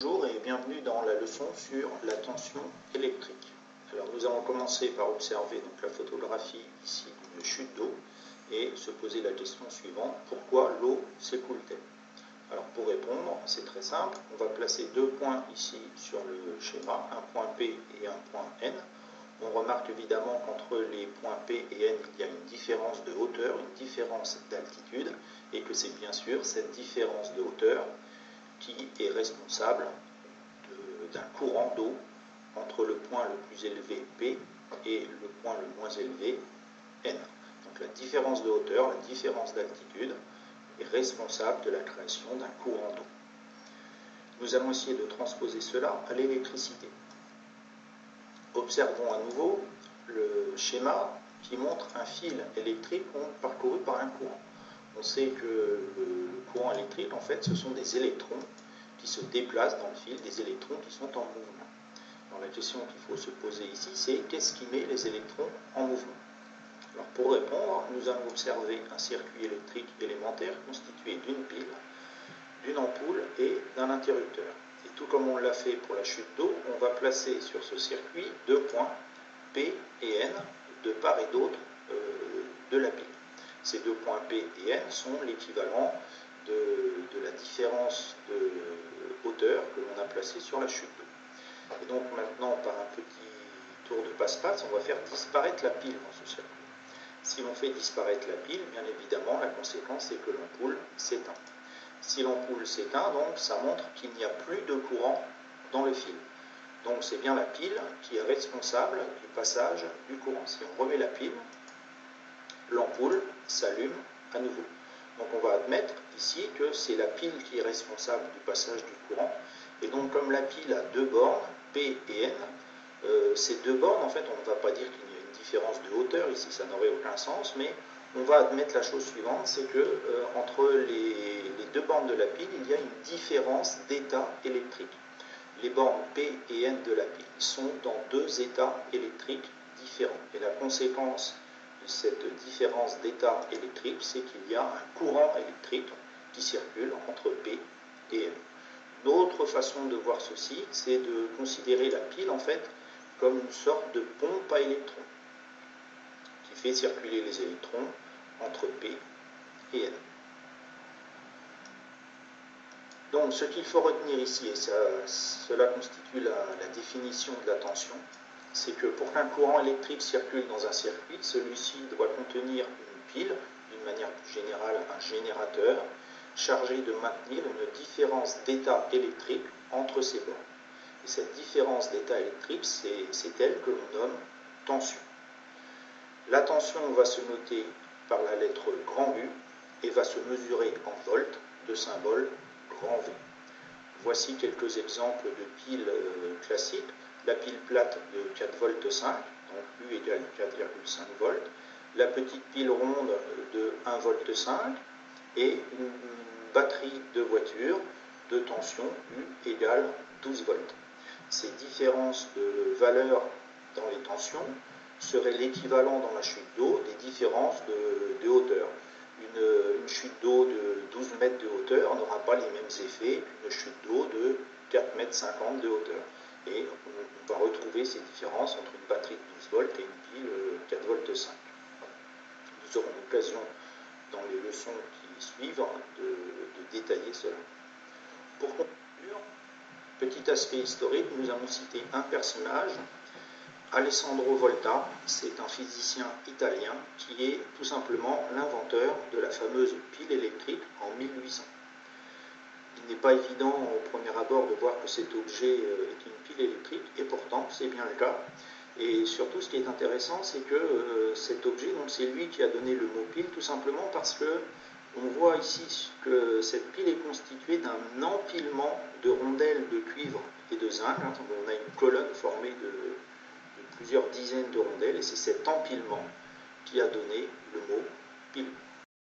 Bonjour et bienvenue dans la leçon sur la tension électrique. Alors nous allons commencer par observer donc la photographie ici d'une chute d'eau et se poser la question suivante: pourquoi l'eau s'écoule-t-elle? Alors pour répondre, c'est très simple, on va placer deux points ici sur le schéma, un point P et un point N. On remarque évidemment qu'entre les points P et N, il y a une différence de hauteur, une différence d'altitude, et que c'est bien sûr cette différence de hauteur qui est responsable d'un courant d'eau entre le point le plus élevé P et le point le moins élevé N. Donc la différence de hauteur, la différence d'altitude est responsable de la création d'un courant d'eau. Nous allons essayer de transposer cela à l'électricité. Observons à nouveau le schéma qui montre un fil électrique parcouru par un courant. On sait que le courant électrique, en fait, ce sont des électrons qui se déplacent dans le fil, des électrons qui sont en mouvement. Alors la question qu'il faut se poser ici, c'est qu'est-ce qui met les électrons en mouvement? Alors pour répondre, nous allons observer un circuit électrique élémentaire constitué d'une pile, d'une ampoule et d'un interrupteur. Et tout comme on l'a fait pour la chute d'eau, on va placer sur ce circuit deux points, P et N, de part et d'autre de la pile. Ces deux points P et N sont l'équivalent de la différence de hauteur que l'on a placée sur la chute d'eau. Et donc maintenant, par un petit tour de passe-passe, on va faire disparaître la pile dans ce circuit. Si l'on fait disparaître la pile, bien évidemment, la conséquence est que l'ampoule s'éteint. Si l'ampoule s'éteint, donc ça montre qu'il n'y a plus de courant dans le fil. Donc c'est bien la pile qui est responsable du passage du courant. Si on remet la pile, l'ampoule s'allume à nouveau. Donc on va admettre ici que c'est la pile qui est responsable du passage du courant. Et donc comme la pile a deux bornes, P et N, ces deux bornes, en fait, on ne va pas dire qu'il y a une différence de hauteur, ici ça n'aurait aucun sens, mais on va admettre la chose suivante, c'est que entre les deux bornes de la pile, il y a une différence d'état électrique. Les bornes P et N de la pile sont dans deux états électriques différents. Et la conséquence de cette différence d'état électrique, c'est qu'il y a un courant électrique qui circule entre P et N. Une autre façon de voir ceci, c'est de considérer la pile en fait comme une sorte de pompe à électrons qui fait circuler les électrons entre P et N. Donc ce qu'il faut retenir ici, et cela constitue la définition de la tension, c'est que pour qu'un courant électrique circule dans un circuit, celui-ci doit contenir une pile, d'une manière plus générale un générateur, chargé de maintenir une différence d'état électrique entre ces bornes. Et cette différence d'état électrique, c'est elle que l'on nomme tension. La tension va se noter par la lettre grand U et va se mesurer en volts de symbole grand V. Voici quelques exemples de piles classiques. La pile plate de 4 volts 5, donc U égale 4,5 volts. La petite pile ronde de 1 volt 5 et une batterie de voiture de tension U égale 12 volts. Ces différences de valeur dans les tensions seraient l'équivalent dans la chute d'eau des différences de hauteur. Une chute d'eau de 12 mètres de hauteur n'aura pas les mêmes effets qu'une chute d'eau de 4,50 mètres de hauteur. Et on va retrouver ces différences entre une batterie de 12 volts et une pile 4 volts 5. Nous aurons l'occasion dans les leçons qui suivent de détailler cela. Pour conclure, petit aspect historique, nous avons cité un personnage, Alessandro Volta. C'est un physicien italien qui est tout simplement l'inventeur de la fameuse pile électrique en 1800. Il n'est pas évident au premier abord de voir que cet objet est une pile électrique, et pourtant c'est bien le cas. Et surtout, ce qui est intéressant, c'est que cet objet, c'est lui qui a donné le mot pile, tout simplement parce que on voit ici que cette pile est constituée d'un empilement de rondelles de cuivre et de zinc. On a une colonne formée de plusieurs dizaines de rondelles, et c'est cet empilement qui a donné le mot pile.